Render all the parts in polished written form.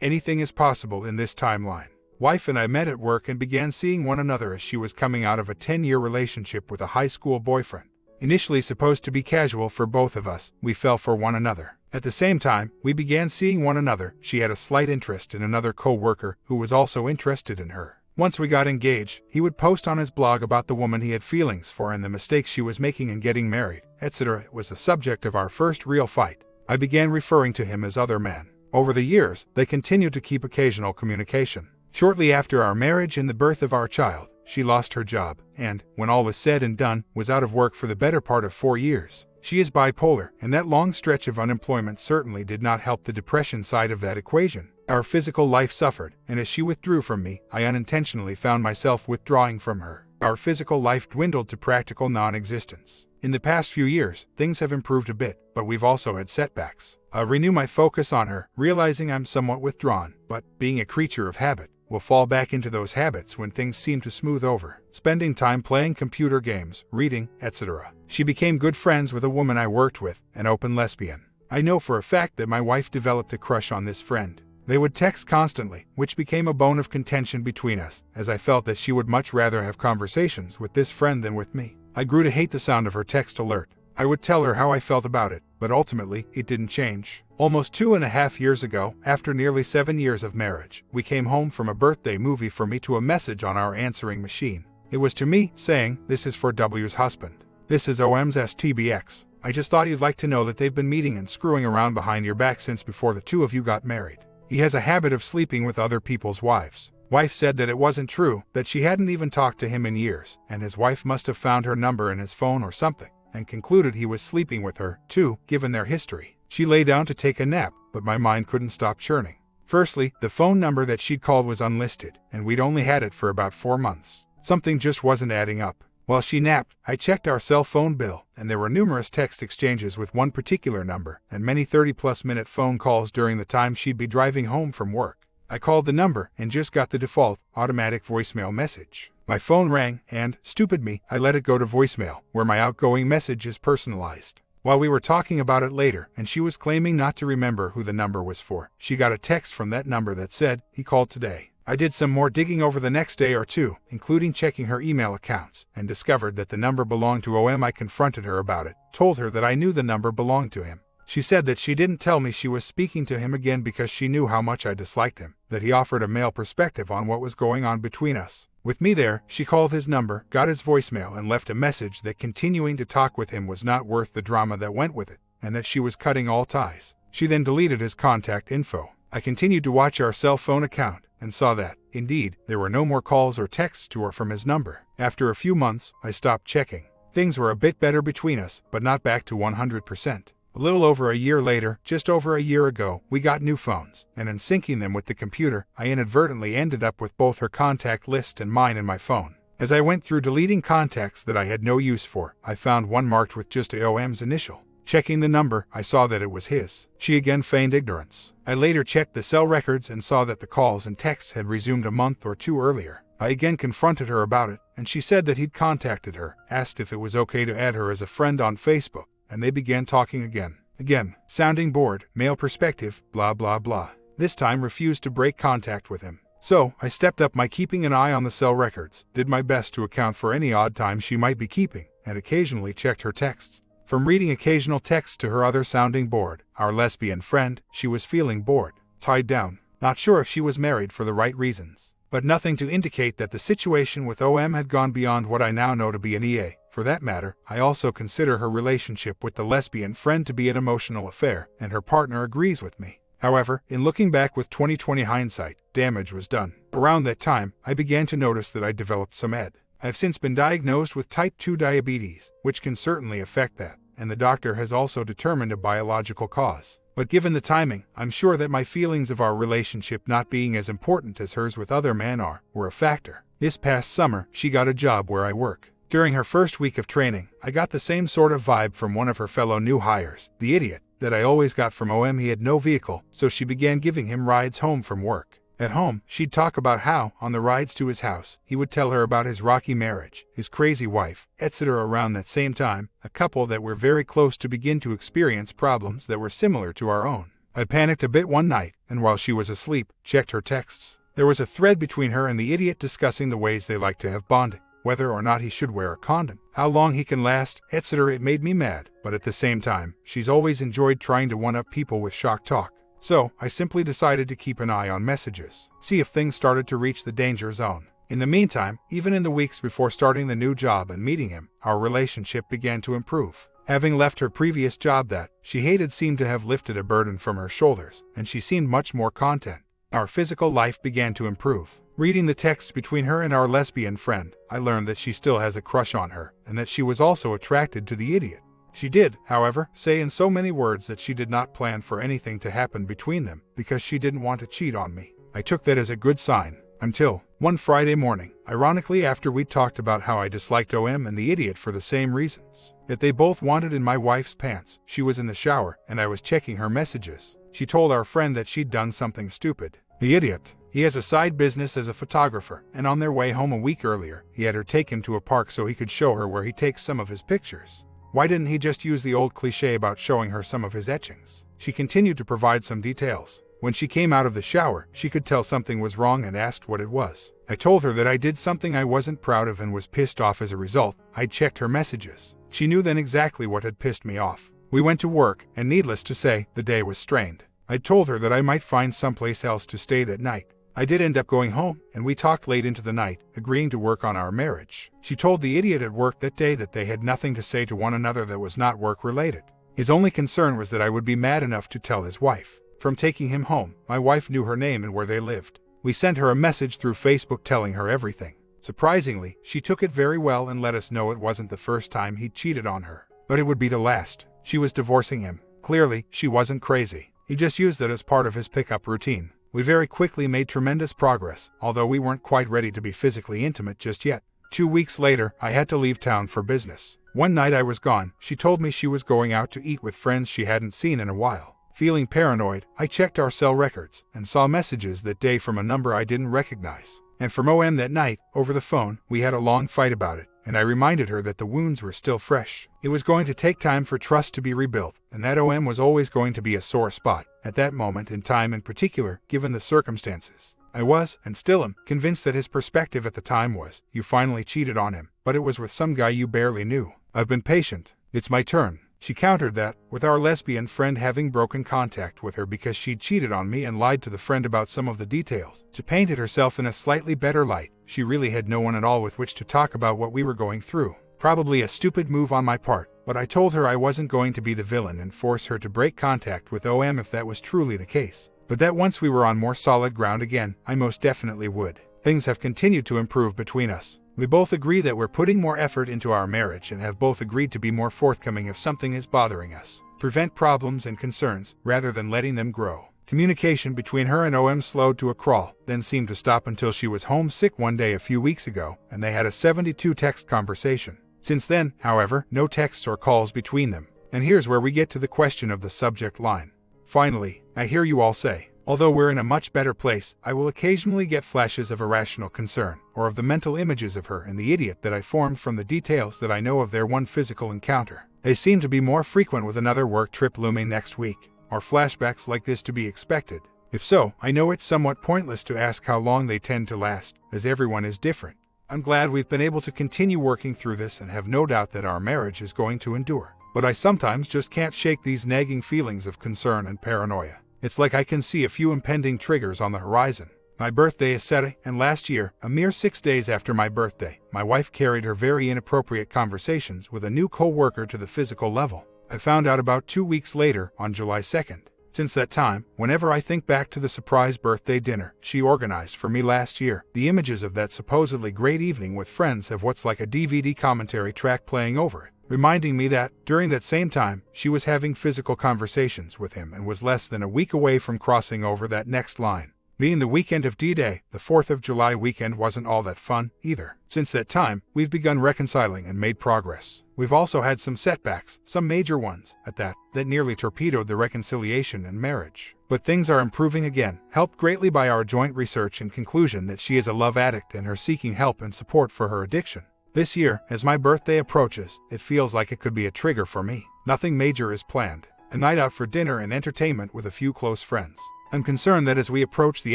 Anything is possible in this timeline. Wife and I met at work and began seeing one another as she was coming out of a 10-year relationship with a high school boyfriend. Initially supposed to be casual for both of us, we fell for one another. At the same time, we began seeing one another. She had a slight interest in another co-worker who was also interested in her. Once we got engaged, he would post on his blog about the woman he had feelings for and the mistakes she was making in getting married, etc. It was the subject of our first real fight. I began referring to him as other man. Over the years, they continued to keep occasional communication. Shortly after our marriage and the birth of our child, she lost her job and, when all was said and done, was out of work for the better part of 4 years. She is bipolar, and that long stretch of unemployment certainly did not help the depression side of that equation. Our physical life suffered, and as she withdrew from me, I unintentionally found myself withdrawing from her. Our physical life dwindled to practical non-existence. In the past few years, things have improved a bit, but we've also had setbacks. I renew my focus on her, realizing I'm somewhat withdrawn, but, being a creature of habit, will fall back into those habits when things seem to smooth over, spending time playing computer games, reading, etc. She became good friends with a woman I worked with, an open lesbian. I know for a fact that my wife developed a crush on this friend. They would text constantly, which became a bone of contention between us, as I felt that she would much rather have conversations with this friend than with me. I grew to hate the sound of her text alert. I would tell her how I felt about it, but ultimately, it didn't change. Almost 2.5 years ago, after nearly 7 years of marriage, we came home from a birthday movie for me to a message on our answering machine. It was to me, saying, "This is for W's husband. This is OM's STBX. I just thought you'd like to know that they've been meeting and screwing around behind your back since before the two of you got married. He has a habit of sleeping with other people's wives." Wife said that it wasn't true, that she hadn't even talked to him in years, and his wife must have found her number in his phone or something, and concluded he was sleeping with her, too, given their history. She lay down to take a nap, but my mind couldn't stop churning. Firstly, the phone number that she'd called was unlisted, and we'd only had it for about 4 months. Something just wasn't adding up. While she napped, I checked our cell phone bill, and there were numerous text exchanges with one particular number, and many 30-plus minute phone calls during the time she'd be driving home from work. I called the number and just got the default, automatic voicemail message. My phone rang, and, stupid me, I let it go to voicemail, where my outgoing message is personalized. While we were talking about it later, and she was claiming not to remember who the number was for, she got a text from that number that said, "He called today." I did some more digging over the next day or two, including checking her email accounts, and discovered that the number belonged to OM. I confronted her about it, told her that I knew the number belonged to him. She said that she didn't tell me she was speaking to him again because she knew how much I disliked him, that he offered a male perspective on what was going on between us. With me there, she called his number, got his voicemail, and left a message that continuing to talk with him was not worth the drama that went with it, and that she was cutting all ties. She then deleted his contact info. I continued to watch our cell phone account, and saw that, indeed, there were no more calls or texts to her from his number. After a few months, I stopped checking. Things were a bit better between us, but not back to 100%. A little over a year later, just over a year ago, we got new phones, and in syncing them with the computer, I inadvertently ended up with both her contact list and mine in my phone. As I went through deleting contacts that I had no use for, I found one marked with just OM's initial. Checking the number, I saw that it was his. She again feigned ignorance. I later checked the cell records and saw that the calls and texts had resumed a month or two earlier. I again confronted her about it, and she said that he'd contacted her, asked if it was okay to add her as a friend on Facebook, and they began talking again. Again, sounding bored, male perspective, blah blah blah. This time refused to break contact with him. So, I stepped up my keeping an eye on the cell records, did my best to account for any odd time she might be keeping, and occasionally checked her texts. From reading occasional texts to her other sounding bored, our lesbian friend, she was feeling bored, tied down, not sure if she was married for the right reasons. But nothing to indicate that the situation with OM had gone beyond what I now know to be an EA. For that matter, I also consider her relationship with the lesbian friend to be an emotional affair, and her partner agrees with me. However, in looking back with 20/20 hindsight, damage was done. Around that time, I began to notice that I developed some ED. I have since been diagnosed with type 2 diabetes, which can certainly affect that, and the doctor has also determined a biological cause. But given the timing, I'm sure that my feelings of our relationship not being as important as hers with other men were a factor. This past summer, she got a job where I work. During her first week of training, I got the same sort of vibe from one of her fellow new hires, the idiot, that I always got from OM. He had no vehicle, so she began giving him rides home from work. At home, she'd talk about how, on the rides to his house, he would tell her about his rocky marriage, his crazy wife, etc. Around that same time, a couple that were very close to begin to experience problems that were similar to our own. I panicked a bit one night, and while she was asleep, checked her texts. There was a thread between her and the idiot discussing the ways they like to have bonding, whether or not he should wear a condom, how long he can last, etc. It made me mad, but at the same time, she's always enjoyed trying to one-up people with shock talk. So, I simply decided to keep an eye on messages, see if things started to reach the danger zone. In the meantime, even in the weeks before starting the new job and meeting him, our relationship began to improve. Having left her previous job that she hated seemed to have lifted a burden from her shoulders, and she seemed much more content. Our physical life began to improve. Reading the texts between her and our lesbian friend, I learned that she still has a crush on her, and that she was also attracted to the idiot. She did, however, say in so many words that she did not plan for anything to happen between them, because she didn't want to cheat on me. I took that as a good sign. Until one Friday morning, ironically after we talked about how I disliked OM and the idiot for the same reasons that they both wanted in my wife's pants. She was in the shower, and I was checking her messages. She told our friend that she'd done something stupid. The idiot. He has a side business as a photographer, and on their way home a week earlier, he had her take him to a park so he could show her where he takes some of his pictures. Why didn't he just use the old cliche about showing her some of his etchings? She continued to provide some details. When she came out of the shower, she could tell something was wrong and asked what it was. I told her that I did something I wasn't proud of and was pissed off as a result. I checked her messages. She knew then exactly what had pissed me off. We went to work, and needless to say, the day was strained. I told her that I might find someplace else to stay that night. I did end up going home, and we talked late into the night, agreeing to work on our marriage. She told the idiot at work that day that they had nothing to say to one another that was not work-related. His only concern was that I would be mad enough to tell his wife. From taking him home, my wife knew her name and where they lived. We sent her a message through Facebook telling her everything. Surprisingly, she took it very well and let us know it wasn't the first time he'd cheated on her, but it would be the last. She was divorcing him. Clearly, she wasn't crazy. He just used it as part of his pickup routine. We very quickly made tremendous progress, although we weren't quite ready to be physically intimate just yet. 2 weeks later, I had to leave town for business. One night I was gone. She told me she was going out to eat with friends she hadn't seen in a while. Feeling paranoid, I checked our cell records and saw messages that day from a number I didn't recognize. And from OM that night, over the phone, we had a long fight about it, and I reminded her that the wounds were still fresh. It was going to take time for trust to be rebuilt, and that OM was always going to be a sore spot, at that moment in time in particular, given the circumstances. I was, and still am, convinced that his perspective at the time was, you finally cheated on him, but it was with some guy you barely knew. I've been patient. It's my turn. She countered that, with our lesbian friend having broken contact with her because she'd cheated on me and lied to the friend about some of the details. She painted herself in a slightly better light. She really had no one at all with which to talk about what we were going through. Probably a stupid move on my part, but I told her I wasn't going to be the villain and force her to break contact with OM if that was truly the case. But that once we were on more solid ground again, I most definitely would. Things have continued to improve between us. We both agree that we're putting more effort into our marriage and have both agreed to be more forthcoming if something is bothering us. Prevent problems and concerns, rather than letting them grow. Communication between her and OM slowed to a crawl, then seemed to stop until she was homesick one day a few weeks ago, and they had a 72-text conversation. Since then, however, no texts or calls between them. And here's where we get to the question of the subject line. Finally, I hear you all say, although we're in a much better place, I will occasionally get flashes of irrational concern, or of the mental images of her and the idiot that I formed from the details that I know of their one physical encounter. They seem to be more frequent with another work trip looming next week. Are flashbacks like this to be expected? If so, I know it's somewhat pointless to ask how long they tend to last, as everyone is different. I'm glad we've been able to continue working through this and have no doubt that our marriage is going to endure. But I sometimes just can't shake these nagging feelings of concern and paranoia. It's like I can see a few impending triggers on the horizon. My birthday is set, and last year, a mere 6 days after my birthday, my wife carried her very inappropriate conversations with a new co-worker to the physical level. I found out about 2 weeks later, on July 2nd. Since that time, whenever I think back to the surprise birthday dinner she organized for me last year, the images of that supposedly great evening with friends have what's like a DVD commentary track playing over it, reminding me that, during that same time, she was having physical conversations with him and was less than a week away from crossing over that next line. Being the weekend of D-Day, the 4th of July weekend wasn't all that fun, either. Since that time, we've begun reconciling and made progress. We've also had some setbacks, some major ones, at that nearly torpedoed the reconciliation and marriage. But things are improving again, helped greatly by our joint research and conclusion that she is a love addict and her seeking help and support for her addiction. This year, as my birthday approaches, it feels like it could be a trigger for me. Nothing major is planned. a night out for dinner and entertainment with a few close friends. I'm concerned that as we approach the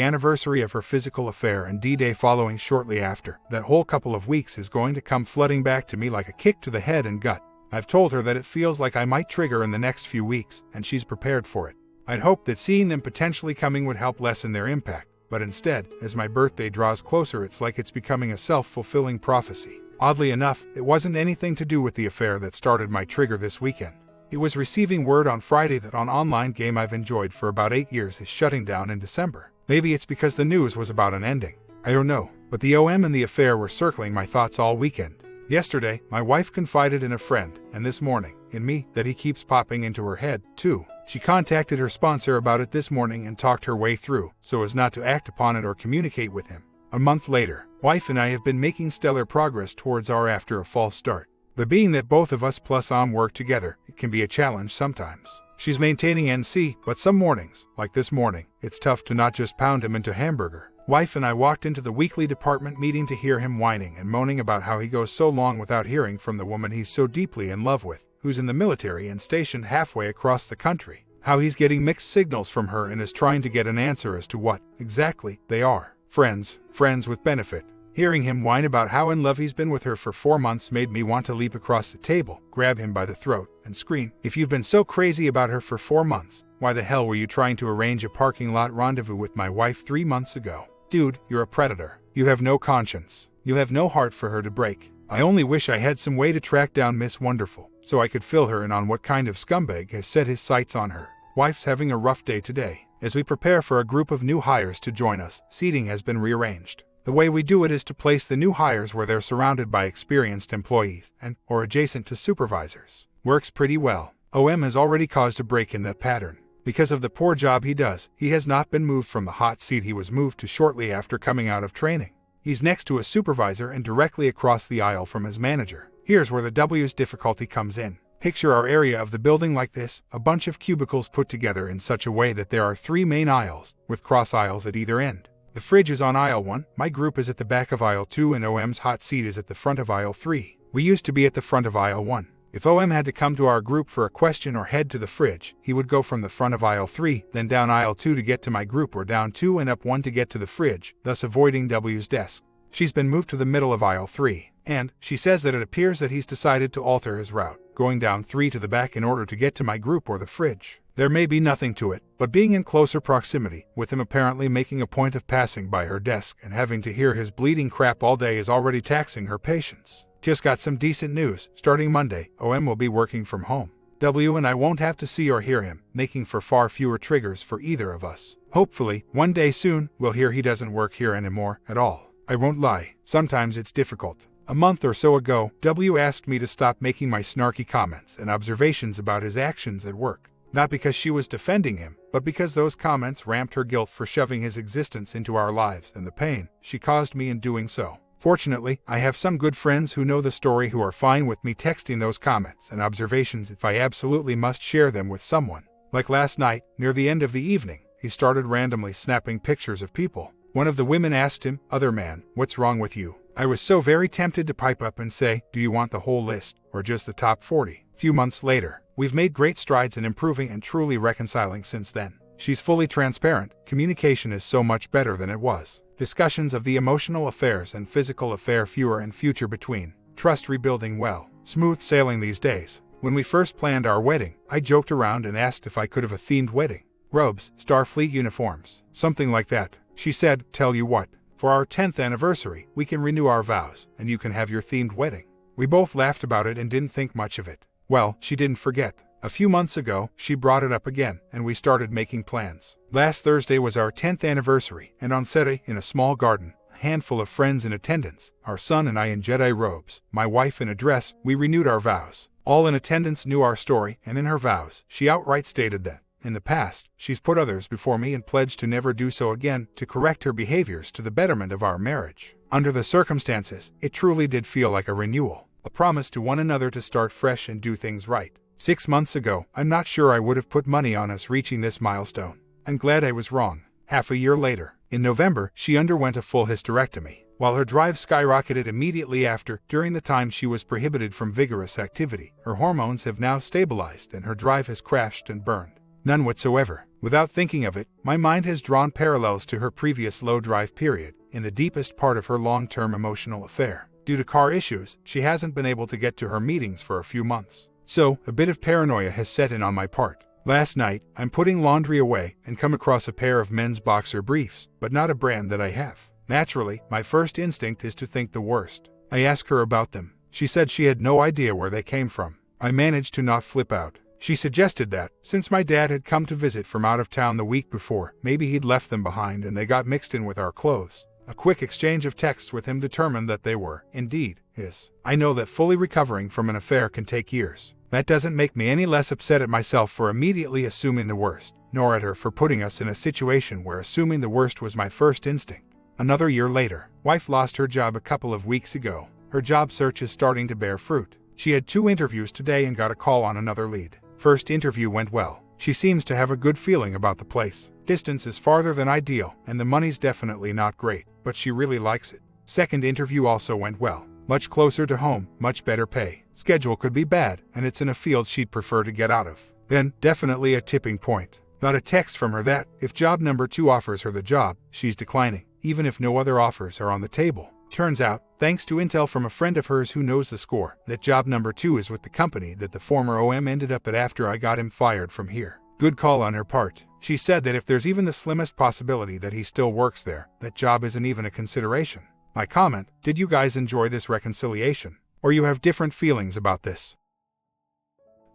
anniversary of her physical affair and D-Day following shortly after, that whole couple of weeks is going to come flooding back to me like a kick to the head and gut. I've told her that it feels like I might trigger in the next few weeks, and she's prepared for it. I'd hoped that seeing them potentially coming would help lessen their impact, but instead, as my birthday draws closer, it's like it's becoming a self-fulfilling prophecy. Oddly enough, it wasn't anything to do with the affair that started my trigger this weekend. It was receiving word on Friday that an online game I've enjoyed for about 8 years is shutting down in December. Maybe it's because the news was about an ending. I don't know, but the OM and the affair were circling my thoughts all weekend. Yesterday, my wife confided in a friend, and this morning, in me, that he keeps popping into her head, too. She contacted her sponsor about it this morning and talked her way through, so as not to act upon it or communicate with him. A month later, wife and I have been making stellar progress towards our after a false start. But being that both of us plus work together, it can be a challenge sometimes. She's maintaining NC, but some mornings, like this morning, it's tough to not just pound him into hamburger. Wife and I walked into the weekly department meeting to hear him whining and moaning about how he goes so long without hearing from the woman he's so deeply in love with, who's in the military and stationed halfway across the country. How he's getting mixed signals from her and is trying to get an answer as to what, exactly, they are. Friends with benefit. Hearing him whine about how in love he's been with her for 4 months made me want to leap across the table, grab him by the throat, and scream, "If you've been so crazy about her for 4 months, why the hell were you trying to arrange a parking lot rendezvous with my wife 3 months ago? Dude, you're a predator. You have no conscience. You have no heart for her to break. I only wish I had some way to track down Miss Wonderful, so I could fill her in on what kind of scumbag has set his sights on her." Wife's having a rough day today. As we prepare for a group of new hires to join us, seating has been rearranged. The way we do it is to place the new hires where they're surrounded by experienced employees or adjacent to supervisors. Works pretty well. OM has already caused a break in that pattern. Because of the poor job he does, he has not been moved from the hot seat he was moved to shortly after coming out of training. He's next to a supervisor and directly across the aisle from his manager. Here's where the W's difficulty comes in. Picture our area of the building like this, a bunch of cubicles put together in such a way that there are 3 main aisles, with cross aisles at either end. The fridge is on aisle 1, my group is at the back of aisle 2, and OM's hot seat is at the front of aisle 3. We used to be at the front of aisle 1. If OM had to come to our group for a question or head to the fridge, he would go from the front of aisle 3, then down aisle 2 to get to my group, or down 2 and up 1 to get to the fridge, thus avoiding W's desk. She's been moved to the middle of aisle 3, and she says that it appears that he's decided to alter his route, going down 3 to the back in order to get to my group or the fridge. There may be nothing to it, but being in closer proximity, with him apparently making a point of passing by her desk and having to hear his bleeding crap all day, is already taxing her patience. Just got some decent news. Starting Monday, OM will be working from home. W and I won't have to see or hear him, making for far fewer triggers for either of us. Hopefully, one day soon, we'll hear he doesn't work here anymore at all. I won't lie, sometimes it's difficult. A month or so ago, W asked me to stop making my snarky comments and observations about his actions at work. Not because she was defending him, but because those comments ramped her guilt for shoving his existence into our lives and the pain she caused me in doing so. Fortunately, I have some good friends who know the story who are fine with me texting those comments and observations if I absolutely must share them with someone. Like last night, near the end of the evening, he started randomly snapping pictures of people. One of the women asked him, "Other man, what's wrong with you?" I was so very tempted to pipe up and say, "Do you want the whole list, or just the top 40? Few months later, we've made great strides in improving and truly reconciling since then. She's fully transparent, communication is so much better than it was. Discussions of the emotional affairs and physical affair fewer and future between. Trust rebuilding well. Smooth sailing these days. When we first planned our wedding, I joked around and asked if I could have a themed wedding. Robes, Starfleet uniforms, something like that. She said, "Tell you what, for our 10th anniversary, we can renew our vows, and you can have your themed wedding." We both laughed about it and didn't think much of it. Well, she didn't forget. A few months ago, she brought it up again, and we started making plans. Last Thursday was our 10th anniversary, and on Saturday, in a small garden, a handful of friends in attendance, our son and I in Jedi robes, my wife in a dress, we renewed our vows. All in attendance knew our story, and in her vows, she outright stated that, in the past, she's put others before me and pledged to never do so again, to correct her behaviors to the betterment of our marriage. Under the circumstances, it truly did feel like a renewal, a promise to one another to start fresh and do things right. 6 months ago, I'm not sure I would have put money on us reaching this milestone. I'm glad I was wrong. Half a year later, In November, she underwent a full hysterectomy. While her drive skyrocketed immediately after, during the time she was prohibited from vigorous activity, her hormones have now stabilized and her drive has crashed and burned. None whatsoever. Without thinking of it, my mind has drawn parallels to her previous low drive period, in the deepest part of her long-term emotional affair. Due to car issues, she hasn't been able to get to her meetings for a few months. So, a bit of paranoia has set in on my part. Last night, I'm putting laundry away and come across a pair of men's boxer briefs, but not a brand that I have. Naturally, my first instinct is to think the worst. I ask her about them. She said she had no idea where they came from. I managed to not flip out. She suggested that, since my dad had come to visit from out of town the week before, maybe he'd left them behind and they got mixed in with our clothes. A quick exchange of texts with him determined that they were, indeed, his. I know that fully recovering from an affair can take years. That doesn't make me any less upset at myself for immediately assuming the worst, nor at her for putting us in a situation where assuming the worst was my first instinct. Another year later, wife lost her job a couple of weeks ago. Her job search is starting to bear fruit. She had 2 interviews today and got a call on another lead. First interview went well. She seems to have a good feeling about the place. Distance is farther than ideal, and the money's definitely not great, but she really likes it. Second interview also went well. Much closer to home, much better pay. Schedule could be bad, and it's in a field she'd prefer to get out of. Then, definitely a tipping point. Got a text from her that, if job number 2 offers her the job, she's declining, even if no other offers are on the table. Turns out, thanks to intel from a friend of hers who knows the score, that job number 2 is with the company that the former OM ended up at after I got him fired from here. Good call on her part. She said that if there's even the slimmest possibility that he still works there, that job isn't even a consideration. My comment, did you guys enjoy this reconciliation? Or you have different feelings about this?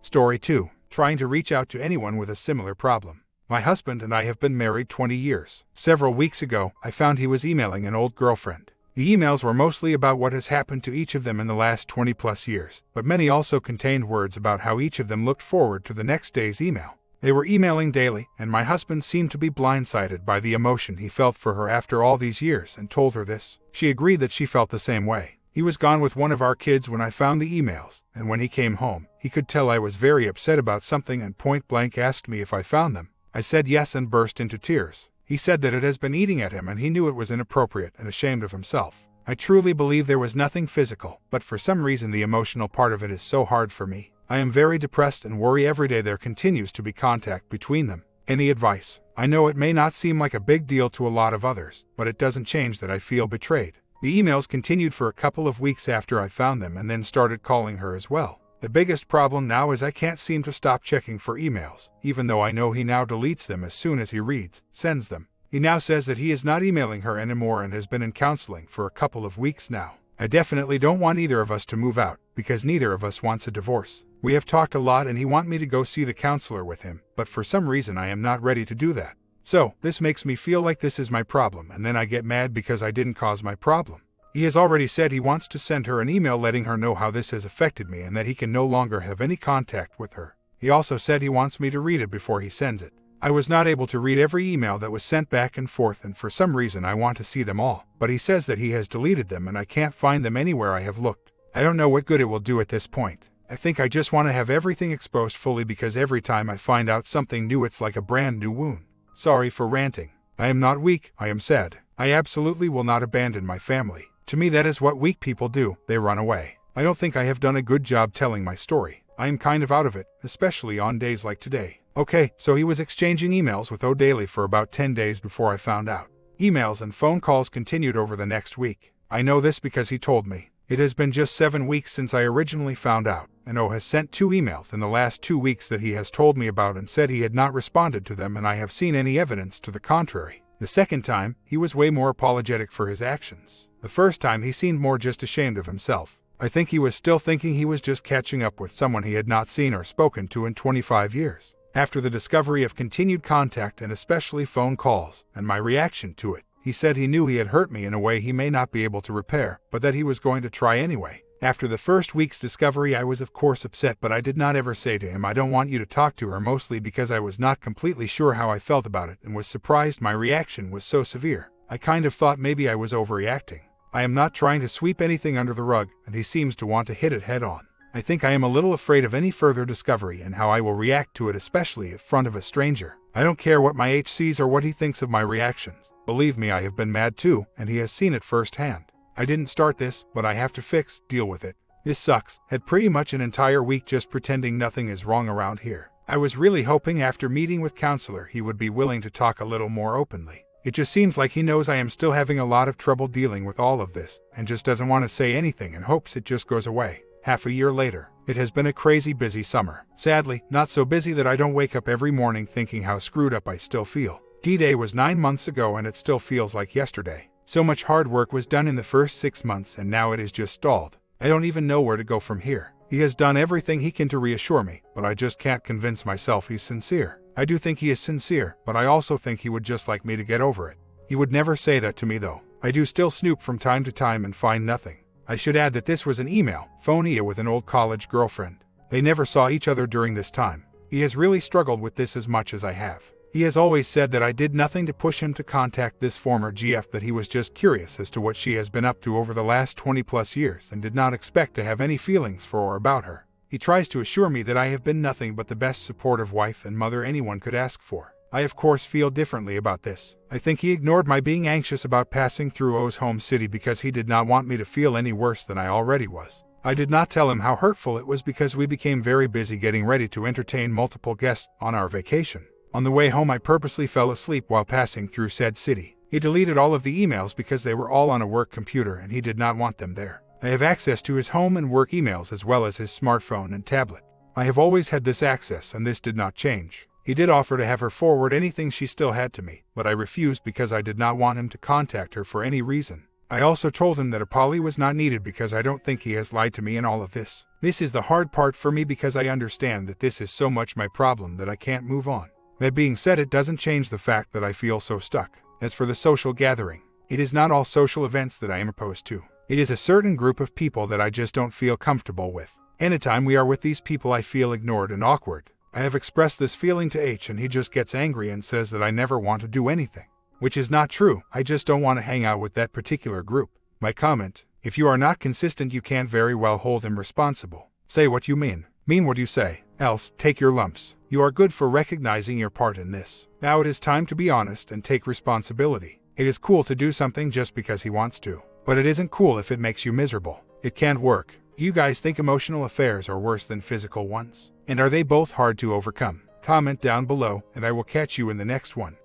Story 2. Trying to reach out to anyone with a similar problem. My husband and I have been married 20 years. Several weeks ago, I found he was emailing an old girlfriend. The emails were mostly about what has happened to each of them in the last 20+ years, but many also contained words about how each of them looked forward to the next day's email. They were emailing daily, and my husband seemed to be blindsided by the emotion he felt for her after all these years and told her this. She agreed that she felt the same way. He was gone with one of our kids when I found the emails, and when he came home, he could tell I was very upset about something and point-blank asked me if I found them. I said yes and burst into tears. He said that it has been eating at him and he knew it was inappropriate and ashamed of himself. I truly believe there was nothing physical, but for some reason the emotional part of it is so hard for me. I am very depressed and worry every day there continues to be contact between them. Any advice? I know it may not seem like a big deal to a lot of others, but it doesn't change that I feel betrayed. The emails continued for a couple of weeks after I found them and then started calling her as well. The biggest problem now is I can't seem to stop checking for emails, even though I know he now deletes them as soon as he sends them. He now says that he is not emailing her anymore and has been in counseling for a couple of weeks now. I definitely don't want either of us to move out, because neither of us wants a divorce. We have talked a lot and he wants me to go see the counselor with him, but for some reason I am not ready to do that. So, this makes me feel like this is my problem and then I get mad because I didn't cause my problem. He has already said he wants to send her an email letting her know how this has affected me and that he can no longer have any contact with her. He also said he wants me to read it before he sends it. I was not able to read every email that was sent back and forth and for some reason I want to see them all, but he says that he has deleted them and I can't find them anywhere I have looked. I don't know what good it will do at this point. I think I just want to have everything exposed fully because every time I find out something new it's like a brand new wound. Sorry for ranting. I am not weak, I am sad. I absolutely will not abandon my family. To me that is what weak people do, they run away. I don't think I have done a good job telling my story. I am kind of out of it, especially on days like today. Okay, so he was exchanging emails with O'Daly for about 10 days before I found out. Emails and phone calls continued over the next week. I know this because he told me. It has been just 7 weeks since I originally found out, and O has sent 2 emails in the last 2 weeks that he has told me about and said he had not responded to them and I have seen any evidence to the contrary. The second time, he was way more apologetic for his actions. The first time he seemed more just ashamed of himself. I think he was still thinking he was just catching up with someone he had not seen or spoken to in 25 years. After the discovery of continued contact and especially phone calls, and my reaction to it, he said he knew he had hurt me in a way he may not be able to repair, but that he was going to try anyway. After the first week's discovery I was of course upset, but I did not ever say to him I don't want you to talk to her, mostly because I was not completely sure how I felt about it and was surprised my reaction was so severe. I kind of thought maybe I was overreacting. I am not trying to sweep anything under the rug, and he seems to want to hit it head on. I think I am a little afraid of any further discovery and how I will react to it, especially in front of a stranger. I don't care what my H sees or what he thinks of my reactions. Believe me, I have been mad too, and he has seen it firsthand. I didn't start this, but I have to deal with it. This sucks. Had pretty much an entire week just pretending nothing is wrong around here. I was really hoping after meeting with counselor he would be willing to talk a little more openly. It just seems like he knows I am still having a lot of trouble dealing with all of this, and just doesn't want to say anything and hopes it just goes away. Half a year later, it has been a crazy busy summer. Sadly, not so busy that I don't wake up every morning thinking how screwed up I still feel. D-Day was 9 months ago and it still feels like yesterday. So much hard work was done in the first 6 months and now it is just stalled. I don't even know where to go from here. He has done everything he can to reassure me, but I just can't convince myself he's sincere. I do think he is sincere, but I also think he would just like me to get over it. He would never say that to me though. I do still snoop from time to time and find nothing. I should add that this was an email, phone with an old college girlfriend. They never saw each other during this time. He has really struggled with this as much as I have. He has always said that I did nothing to push him to contact this former GF, that he was just curious as to what she has been up to over the last 20 plus years and did not expect to have any feelings for or about her. He tries to assure me that I have been nothing but the best supportive wife and mother anyone could ask for. I of course feel differently about this. I think he ignored my being anxious about passing through O's home city because he did not want me to feel any worse than I already was. I did not tell him how hurtful it was because we became very busy getting ready to entertain multiple guests on our vacation. On the way home I purposely fell asleep while passing through said city. He deleted all of the emails because they were all on a work computer and he did not want them there. I have access to his home and work emails as well as his smartphone and tablet. I have always had this access and this did not change. He did offer to have her forward anything she still had to me, but I refused because I did not want him to contact her for any reason. I also told him that a poly was not needed because I don't think he has lied to me in all of this. This is the hard part for me because I understand that this is so much my problem that I can't move on. That being said, it doesn't change the fact that I feel so stuck. As for the social gathering, it is not all social events that I am opposed to. It is a certain group of people that I just don't feel comfortable with. Anytime we are with these people I feel ignored and awkward. I have expressed this feeling to H and he just gets angry and says that I never want to do anything. Which is not true, I just don't want to hang out with that particular group. My comment: if you are not consistent you can't very well hold him responsible. Say what you mean what you say, else take your lumps. You are good for recognizing your part in this. Now it is time to be honest and take responsibility. It is cool to do something just because he wants to, but it isn't cool if it makes you miserable. It can't work. You guys think emotional affairs are worse than physical ones? And are they both hard to overcome? Comment down below and I will catch you in the next one.